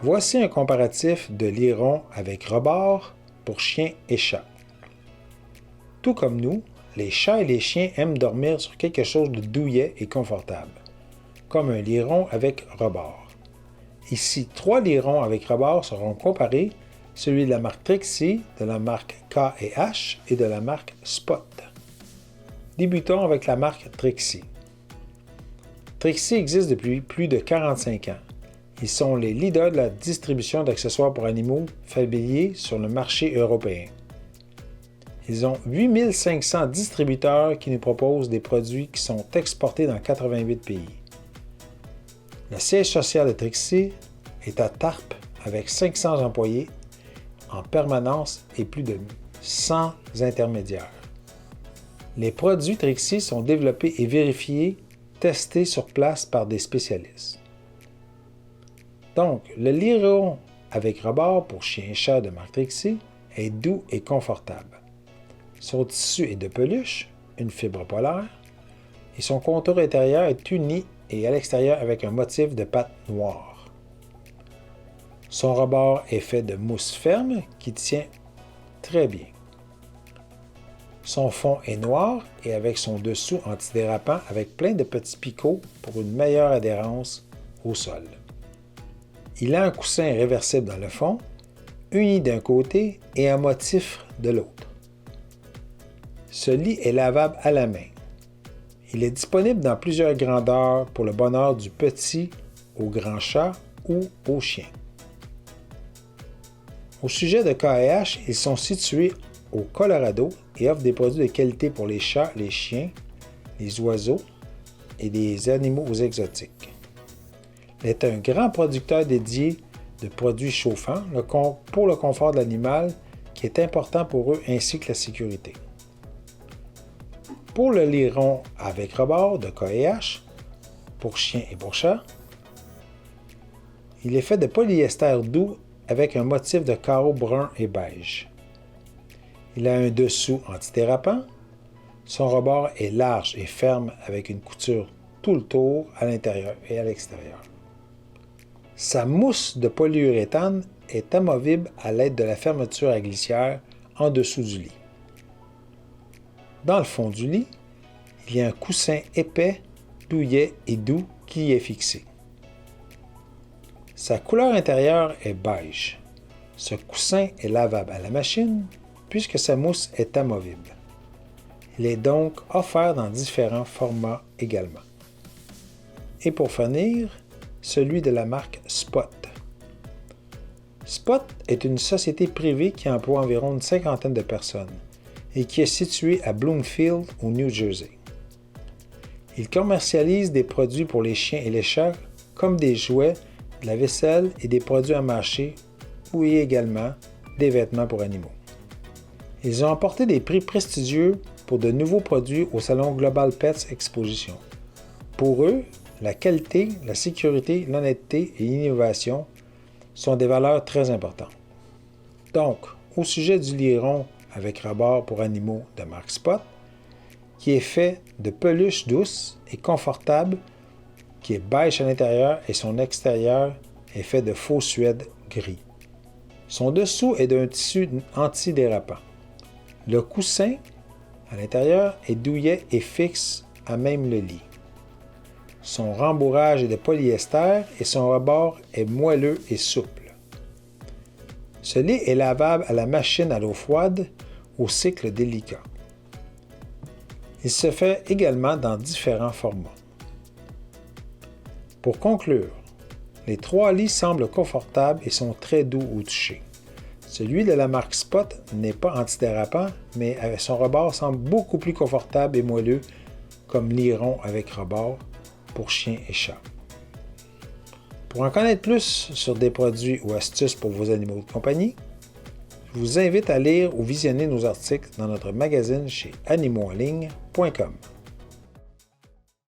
Voici un comparatif de Liron avec rebord pour chiens et chats. Tout comme nous, les chats et les chiens aiment dormir sur quelque chose de douillet et confortable, comme un Liron avec rebord. Ici, 3 Lirons avec rebord seront comparés, celui de la marque Trixie, de la marque K&H et de la marque Spot. Débutons avec la marque Trixie. Trixie existe depuis plus de 45 ans. Ils sont les leaders de la distribution d'accessoires pour animaux familiers sur le marché européen. Ils ont 8500 distributeurs qui nous proposent des produits qui sont exportés dans 88 pays. Le siège social de Trixie est à Tarp avec 500 employés en permanence et plus de 100 intermédiaires. Les produits Trixie sont développés et vérifiés, testés sur place par des spécialistes. Donc, le Liron avec rebord pour chien et chat de marque Trixie est doux et confortable. Son tissu est de peluche, une fibre polaire, et son contour intérieur est uni et à l'extérieur avec un motif de pattes noires. Son rebord est fait de mousse ferme qui tient très bien. Son fond est noir et avec son dessous antidérapant avec plein de petits picots pour une meilleure adhérence au sol. Il a un coussin réversible dans le fond, uni d'un côté et un motif de l'autre. Ce lit est lavable à la main. Il est disponible dans plusieurs grandeurs pour le bonheur du petit au grand chat ou au chien. Au sujet de K&H, ils sont situés au Colorado et offrent des produits de qualité pour les chats, les chiens, les oiseaux et les animaux exotiques. Il est un grand producteur dédié de produits chauffants pour le confort de l'animal qui est important pour eux ainsi que la sécurité. Pour le Liron avec rebord de K&H, pour chien et pour chat, il est fait de polyester doux avec un motif de carreaux brun et beige. Il a un dessous antidérapant. Son rebord est large et ferme avec une couture tout le tour à l'intérieur et à l'extérieur. Sa mousse de polyuréthane est amovible à l'aide de la fermeture à glissière en dessous du lit. Dans le fond du lit, il y a un coussin épais, douillet et doux qui y est fixé. Sa couleur intérieure est beige. Ce coussin est lavable à la machine puisque sa mousse est amovible. Il est donc offert dans différents formats également. Et pour finir, celui de la marque Spot. Spot est une société privée qui emploie environ une 50aine de personnes et qui est située à Bloomfield, au New Jersey. Il commercialise des produits pour les chiens et les chats comme des jouets, de la vaisselle et des produits à mâcher, ou également des vêtements pour animaux. Ils ont emporté des prix prestigieux pour de nouveaux produits au salon Global Pets Exposition. Pour eux, la qualité, la sécurité, l'honnêteté et l'innovation sont des valeurs très importantes. Donc, au sujet du Liron avec rebord pour animaux de marque Spot, qui est fait de peluche douce et confortable, qui est beige à l'intérieur et son extérieur est fait de faux suède gris. Son dessous est d'un tissu antidérapant. Le coussin à l'intérieur est douillet et fixe à même le lit. Son rembourrage est de polyester et son rebord est moelleux et souple. Ce lit est lavable à la machine à l'eau froide au cycle délicat. Il se fait également dans différents formats. Pour conclure, les 3 lits semblent confortables et sont très doux au toucher. Celui de la marque Spot n'est pas antidérapant, mais son rebord semble beaucoup plus confortable et moelleux comme Liron avec rebord pour chien et chat. Pour en connaître plus sur des produits ou astuces pour vos animaux de compagnie, je vous invite à lire ou visionner nos articles dans notre magazine chez animauxenligne.com.